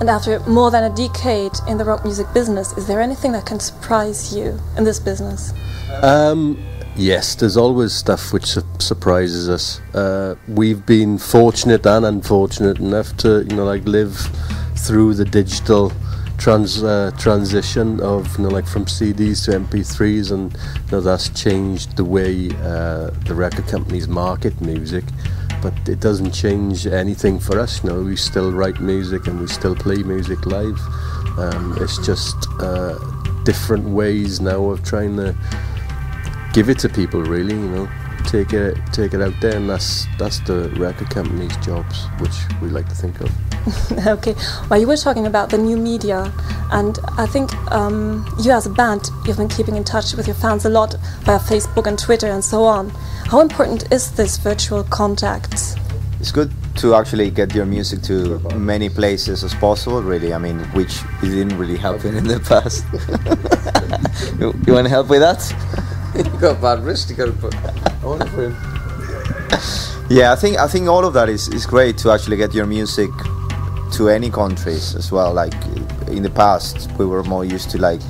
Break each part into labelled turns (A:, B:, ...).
A: And after more than a decade in the rock music business, is there anything that can surprise you in this business?
B: Yes, there's always stuff which surprises us. We've been fortunate and unfortunate enough to, like, live through the digital transition of, like, from CDs to MP3s, and that's changed the way the record companies market music. But it doesn't change anything for us. We still write music and we still play music live. It's just different ways now of trying to give it to people, really. Take it out there, and that's the record company's jobs, which we like to think of.
A: Okay, well, you were talking about the new media, and I think you as a band, you've been keeping in touch with your fans a lot via Facebook and Twitter and so on. How important is this virtual contact?
C: It's good to actually get your music to many places as possible, really. I mean, which we didn't really help in the past. You want to help with that?
D: You got a bad wrist, you got to put on for him.
C: Yeah, I think all of that is great to actually get your music to any countries as well. Like in the past, we were more used to like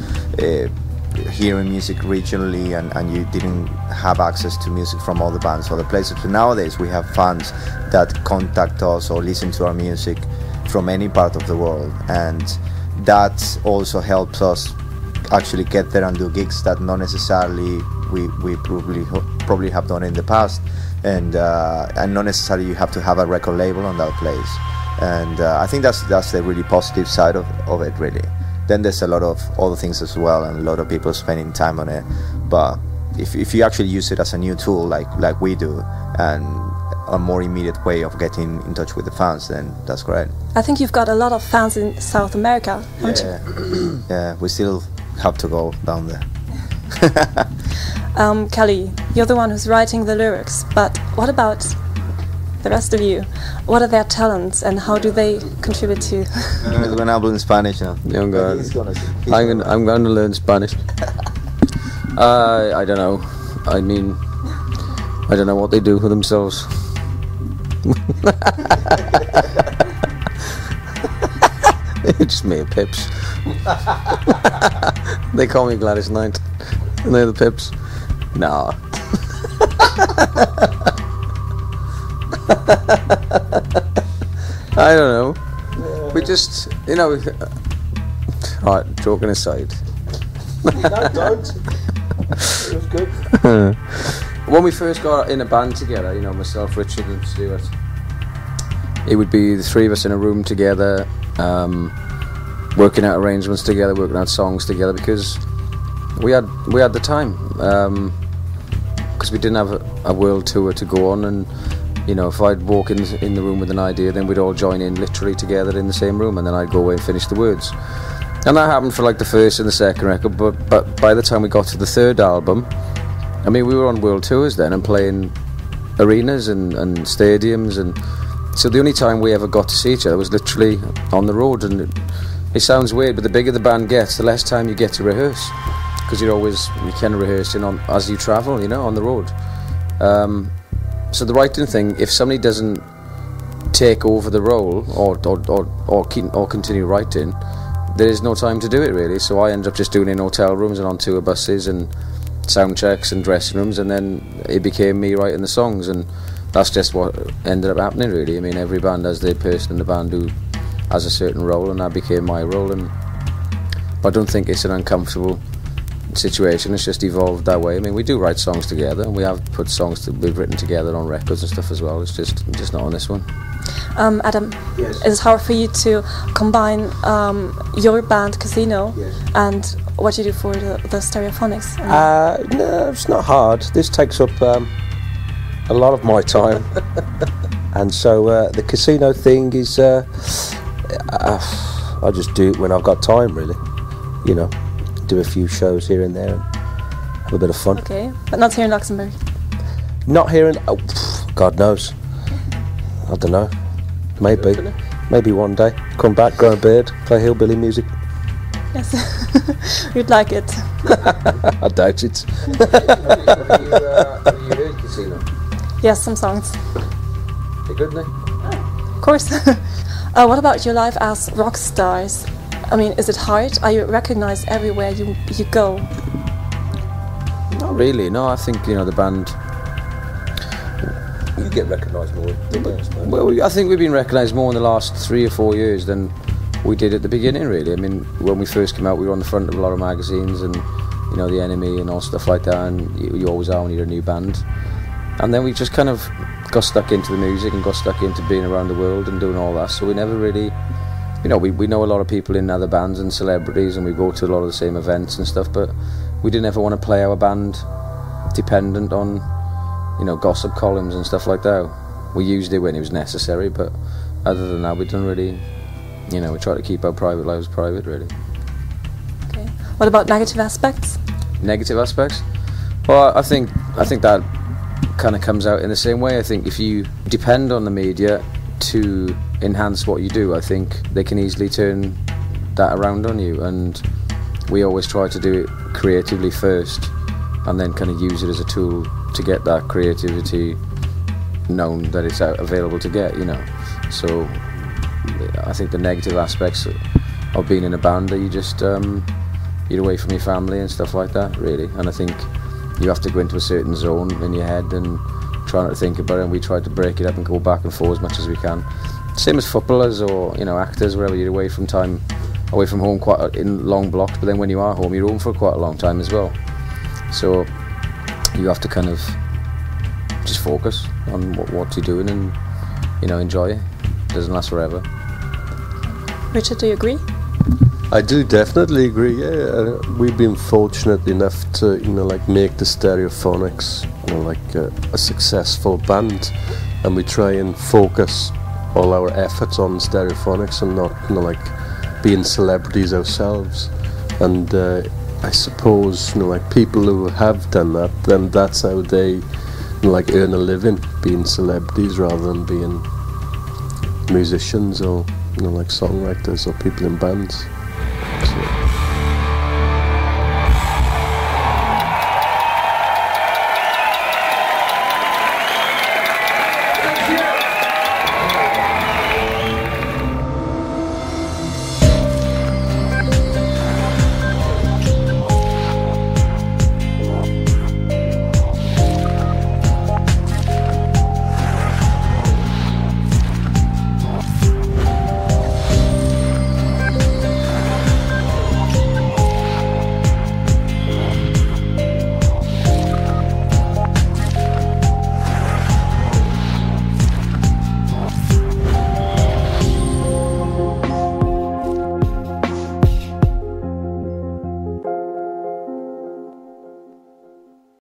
C: hearing music regionally, and you didn't have access to music from other bands, other places. But nowadays we have fans that contact us or listen to our music from any part of the world, and that also helps us actually get there and do gigs that not necessarily we probably have done in the past, and not necessarily you have to have a record label on that place. And I think that's the really positive side of it, really. Then there's a lot of other things as well, and a lot of people spending time on it. But if you actually use it as a new tool, like we do, and a more immediate way of getting in touch with the fans, then that's great.
A: I think you've got a lot of fans in South America, haven't you?
C: Yeah, we still have to go down there.
A: Kelly, you're the one who's writing the lyrics, but what about the rest of you? What are their talents and how do they contribute to?
C: We're going to hablar in Spanish now.
D: I'm going to learn Spanish. I don't know. I mean, I don't know what they do for themselves. Just me and Pips. They call me Gladys Knight, and they're the Pips. Nah. I don't know. We just, alright, joking aside.
B: No, don't. It was good.
D: When we first got in a band together, myself, Richard and Stuart, it would be the three of us in a room together, working out arrangements together, working out songs together, because we had the time, because we didn't have a world tour to go on, and if I'd walk in the room with an idea, then we'd all join in literally together in the same room, and then I'd go away and finish the words. And that happened for like the first and the second record, but by the time we got to the third album, I mean, we were on world tours then and playing arenas and stadiums, and so the only time we ever got to see each other was literally on the road. And it sounds weird, but the bigger the band gets, the less time you get to rehearse, because you can rehearse as you travel, on the road. So the writing thing, if somebody doesn't take over the role or continue writing, there is no time to do it, really. So I ended up just doing it in hotel rooms and on tour buses and sound checks and dressing rooms, and then it became me writing the songs, and that's just what ended up happening, really. I mean, every band has their person in the band who has a certain role, and that became my role. And I don't think it's an uncomfortable situation, it's just evolved that way. I mean, we do write songs together, and we have put songs that we've written together on records and stuff as well. It's just not on this one.
A: Adam,
B: yes.
A: Is it hard for you to combine your band Casino and what you do for the Stereophonics?
B: No, it's not hard. This takes up a lot of my time. And so the Casino thing is I just do it when I've got time, really. Do a few shows here and there and have a bit of fun.
A: Okay, but not here in Luxembourg?
B: Not here in... God knows. I don't know. Maybe one day. Come back, grow a beard, play hillbilly music.
A: Yes, you'd like it.
B: I doubt it.
D: Have you heard Casino?
A: Yes, some songs.
D: They're good, aren't they?
A: Of course. What about your life as rock stars? I mean, is it hard? Are you recognized everywhere you go?
D: Not really. No, I think the band.
B: You get recognised more.
D: Well, I think we've been recognised more in the last 3 or 4 years than we did at the beginning. Really, I mean, when we first came out, we were on the front of a lot of magazines and The Enemy and all stuff like that. And you always are when you're a new band. And then we just kind of got stuck into the music and got stuck into being around the world and doing all that. So we never really. We know a lot of people in other bands and celebrities, and we go to a lot of the same events and stuff, but we didn't ever want to play our band dependent on, gossip columns and stuff like that. We used it when it was necessary, but other than that, we didn't really, we try to keep our private lives private, really.
A: Okay. What about negative aspects?
D: Negative aspects? Well, I think that kind of comes out in the same way. I think if you depend on the media to enhance what you do, I think they can easily turn that around on you, and we always try to do it creatively first and then kind of use it as a tool to get that creativity known that it's available to get, So I think the negative aspects of being in a band that you just you're away from your family and stuff like that, really, and I think you have to go into a certain zone in your head and try not to think about it, and we try to break it up and go back and forth as much as we can. Same as footballers or actors, wherever you're away from home quite in long blocks, but then when you are home, you're home for quite a long time as well. So you have to kind of just focus on what you're doing and enjoy it. It doesn't last forever.
A: Richard, do you agree?
B: I do definitely agree. Yeah, we've been fortunate enough to make the Stereophonics a successful band, and we try and focus all our efforts on Stereophonics and not being celebrities ourselves. And I suppose people who have done that, then that's how they earn a living, being celebrities rather than being musicians or songwriters or people in bands.